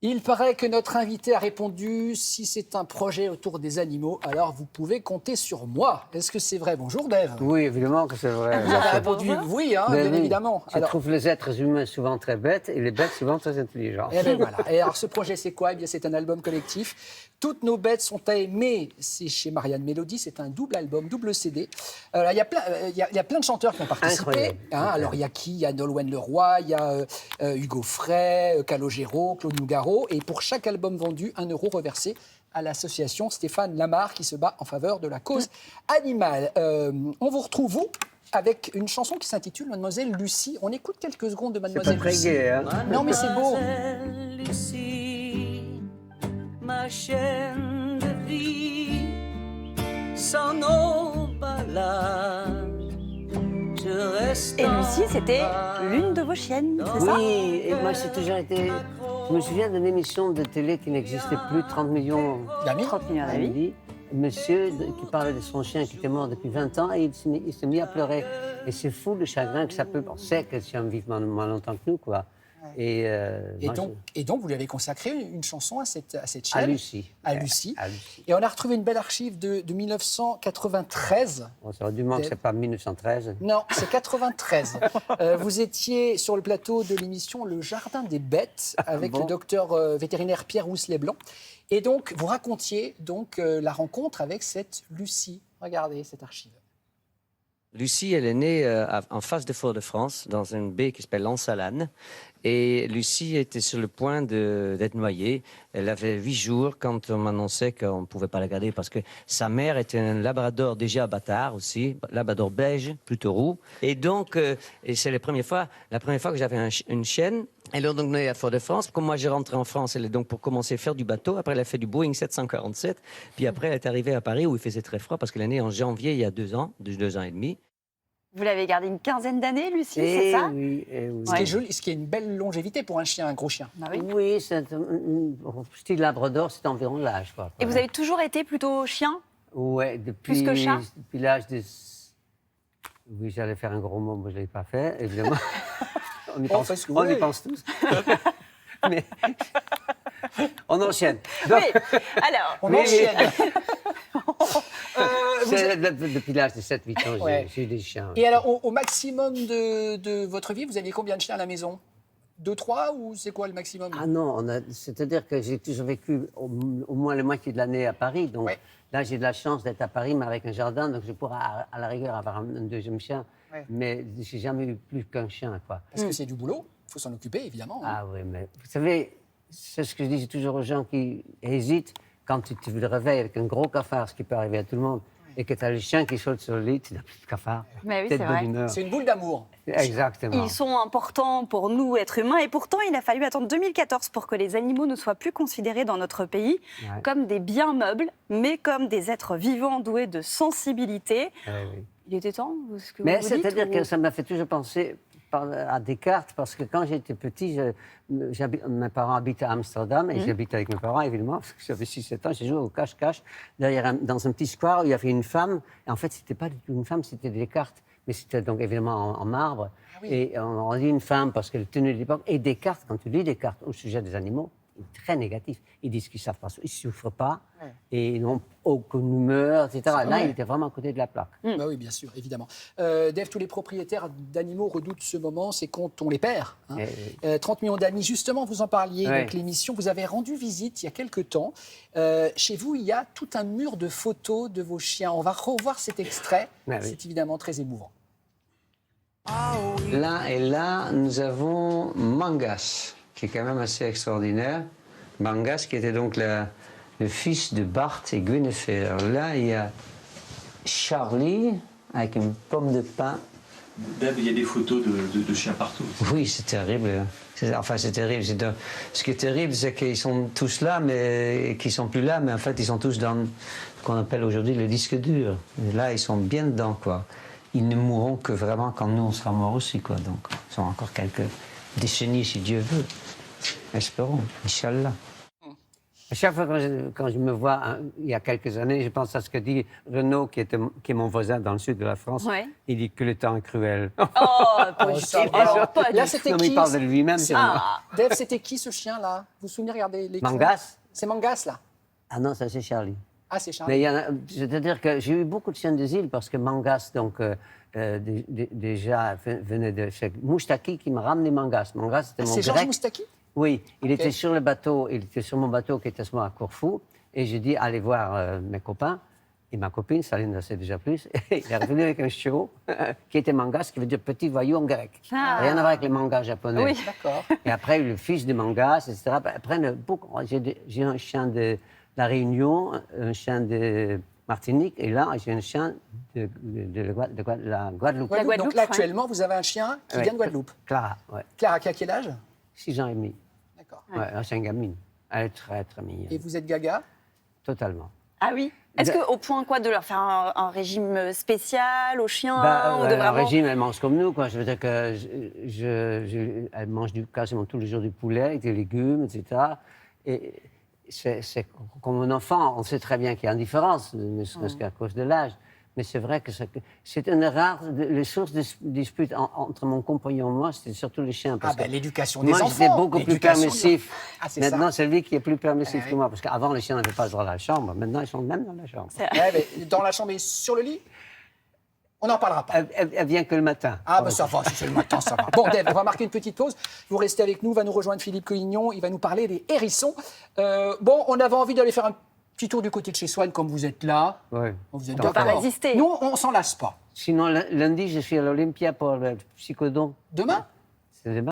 Il paraît que notre invité a répondu, si c'est un projet autour des animaux, alors vous pouvez compter sur moi. Est-ce que c'est vrai? Bonjour Dave. Oui, évidemment que c'est vrai. Vous avez répondu oui, hein, bien oui. évidemment. Je trouve les êtres humains souvent très bêtes et les bêtes souvent très intelligents. Et bien voilà. Et alors ce projet c'est quoi? Eh bien c'est un album collectif. Toutes nos bêtes sont à aimer. C'est chez Marianne Mélodie. C'est un double album, double CD. Il y a plein de chanteurs qui ont participé. Hein, alors il y a qui? Il y a Nolwenn Leroy, il y a Hugo Frey, Calogero, Claude Nougaro. Et pour chaque album vendu, 1 euro reversé à l'association Stéphane Lamar qui se bat en faveur de la cause animale. On vous retrouve, vous, avec une chanson qui s'intitule Mademoiselle Lucie. On écoute quelques secondes de Mademoiselle Lucie. C'est pas très gai, hein? Non, mais c'est beau. Lucie, ma chaîne de vie, sans nos balades, je reste. Et Lucie, c'était l'une de vos chiennes, c'est ça? Oui, et moi j'ai toujours été... Je me souviens d'une émission de télé qui n'existait plus, 30 millions D'amis. 30 millions d'amis. d'amis. Monsieur qui parlait de son chien qui était mort depuis 20 ans et il s'est mis à pleurer. Et c'est fou le chagrin que ça peut... On sait que le chien vit moins longtemps que nous, quoi. Et donc, vous lui avez consacré une chanson à cette chaîne. à Lucie. À Lucie. À Lucie. Et on a retrouvé une belle archive de 1993. Bon, ça aurait dû manquer, c'est pas 1913. Non, c'est 93. Vous étiez sur le plateau de l'émission Le Jardin des Bêtes avec le docteur vétérinaire Pierre Rousselet-Blanc. Et donc, vous racontiez donc, la rencontre avec cette Lucie. Regardez cette archive. Lucie, elle est née en face de Fort-de-France, dans une baie qui s'appelle l'Ansalane. Et Lucie était sur le point d'être noyée. Elle avait 8 jours quand on m'annonçait qu'on ne pouvait pas la garder parce que sa mère était un labrador déjà bâtard aussi, labrador beige, plutôt roux. Et donc, et c'est la première fois que j'avais une chienne. Elle est donc née à Fort-de-France. Comme moi, j'ai rentré en France, elle est donc pour commencer à faire du bateau. Après, elle a fait du Boeing 747. Puis après, elle est arrivée à Paris où il faisait très froid parce qu'elle est née en janvier il y a 2 ans, 2 ans et demi. Vous l'avez gardée une quinzaine d'années, Lucie, c'est ça? Oui, oui. Ce qui est joli, ce qui est une belle longévité pour un chien, un gros chien. Ah oui. Oui, c'est style labrador, c'est environ l'âge, quoi. Et vous avez toujours été plutôt chien? Ouais, depuis... Plus que chat? Depuis l'âge de... Oui, j'allais faire un gros mot, mais je ne l'ai pas fait, évidemment. On y pense tous. Mais... On enchaîne. Donc... Oui, alors... On enchaîne. Depuis l'âge de 7-8 ans, j'ai eu des chiens. Et alors, au maximum de votre vie, vous aviez combien de chiens à la maison? 2, 3 ou c'est quoi le maximum? Ah non, c'est-à-dire que j'ai toujours vécu au moins la moitié de l'année à Paris. Donc là, j'ai de la chance d'être à Paris, mais avec un jardin. Donc je pourrais à la rigueur avoir un deuxième chien. Mais j'ai jamais eu plus qu'un chien, quoi. Parce que c'est du boulot, il faut s'en occuper, évidemment. Hein. Ah oui, mais vous savez, c'est ce que je dis toujours aux gens qui hésitent. Quand tu te réveilles avec un gros cafard, ce qui peut arriver à tout le monde, et que tu as le chien qui saute sur le lit, tu n'as plus de cafard. Mais oui, tête c'est de vrai. l'humeur. C'est une boule d'amour. Exactement. Ils sont importants pour nous, êtres humains, et pourtant, il a fallu attendre 2014 pour que les animaux ne soient plus considérés dans notre pays comme des biens meubles, mais comme des êtres vivants doués de sensibilité. Oui. Il était temps, ce que Mais vous dites, c'est-à-dire que ça m'a fait toujours penser à Descartes, parce que quand j'étais petit, mes parents habitaient à Amsterdam, et j'habitais avec mes parents, évidemment, parce que j'avais 6-7 ans, j'ai joué au cache-cache, dans un petit square où il y avait une femme, et en fait, c'était pas du tout une femme, c'était Descartes, mais c'était donc évidemment en marbre, et on dit une femme parce qu'elle tenait de l'époque, et Descartes, quand tu lis Descartes au sujet des animaux, il est très négatif. Ils disent qu'ils savent pas, ils souffrent pas, et ils n'ont aucune humeur, etc. Là, il était vraiment à côté de la plaque. Bah oui, bien sûr, évidemment. Dave, tous les propriétaires d'animaux redoutent ce moment, c'est quand on les perd. Hein. 30 millions d'amis, justement, vous en parliez, donc l'émission, vous avez rendu visite il y a quelques temps. Chez vous, il y a tout un mur de photos de vos chiens. On va revoir cet extrait, c'est évidemment très émouvant. Là et là, nous avons Mangas, qui est quand même assez extraordinaire. Mangas, qui était donc le fils de Bart et Guinevere. Alors là, il y a Charlie avec une pomme de pin. Dave, il y a des photos de chiens partout. Oui, c'est terrible. Enfin, c'est terrible. Ce qui est terrible, c'est qu'ils sont tous là, mais qu'ils sont plus là, mais en fait, ils sont tous dans ce qu'on appelle aujourd'hui le disque dur. Et là, ils sont bien dedans, quoi. Ils ne mourront que vraiment quand nous, on sera morts aussi, quoi. Donc, ils sont encore quelques décennies, si Dieu veut. Espérons, Inch'Allah. chaque fois quand je me vois, il y a quelques années, je pense à ce que dit Renaud, qui est mon voisin dans le sud de la France. Ouais. Il dit que le temps est cruel. Oh, pas du ça tout. va. Alors, pas du Là, tout. c'était Non, mais il qui parle de lui-même. c'est moi. Dave, c'était qui ce chien-là Vous vous souvenez, regardez l'écran. Mangas. C'est Mangas, là. Ah non, ça c'est Charlie. Ah, c'est Charles. Mais il y en a, c'est-à-dire que j'ai eu beaucoup de chiens des îles parce que Mangas, donc, déjà, venait de chez Moustaki qui m'a ramené Mangas. Mangas, c'était Ah, mon c'est Georges grec. Moustaki. Oui, il Ok. était sur le bateau, il était sur mon bateau qui était à ce moment à Corfou. Et j'ai dit, allez voir mes copains. Et ma copine, Saline ne sait déjà plus. Il est revenu avec un chiot qui était Mangas, qui veut dire petit voyou en grec. Ah. Rien à voir avec les mangas japonais. Oui. D'accord. Et après, le fils de Mangas, etc. Après, j'ai un chien de La Réunion, un chien de Martinique, et là, j'ai un chien de la Guadeloupe. La Guadeloupe, Donc là, ouais. actuellement, vous avez un chien qui Ouais. vient de Guadeloupe. Clara, ouais. Clara, qui a quel âge 6 ans et demi. D'accord. Ouais, c'est une gamine. Elle est très, très mignonne. Et vous êtes gaga Totalement. Ah oui. Est-ce qu'au point quoi de leur faire un régime spécial aux chiens ou de Le vraiment... régime, elle mange comme nous, quoi. Je veux dire que elle mange quasiment tous les jours du poulet, des légumes, etc. Et c'est comme un enfant, on sait très bien qu'il y a une différence, ne serait-ce qu'à cause de l'âge. Mais c'est vrai que c'est une rare... Les sources de disputes entre mon compagnon et moi, c'était surtout les chiens. Parce Ah, ben que l'éducation des moi, enfants. j'étais beaucoup plus L'éducation des permissif. enfants. Ah, c'est Maintenant, ça. c'est lui qui est plus permissif Ouais. que moi. Parce qu'avant, les chiens n'avaient pas le droit à la chambre. Maintenant, ils sont même dans la chambre. C'est- Ouais, mais dans la chambre et sur le lit On n'en parlera pas. Elle vient que le matin. Ah, ben ça va, si c'est le matin, ça va. Bon, Dave, on va marquer une petite pause. Vous restez avec nous, va nous rejoindre Philippe Collignon, il va nous parler des hérissons. Bon, on avait envie d'aller faire un petit tour du côté de chez Swan, comme vous êtes là. Ouais. Vous êtes On peut pas d'accord. résister. Nous, on s'en lasse pas. Sinon, lundi, je suis à l'Olympia pour le psychodon. Demain C'est demain.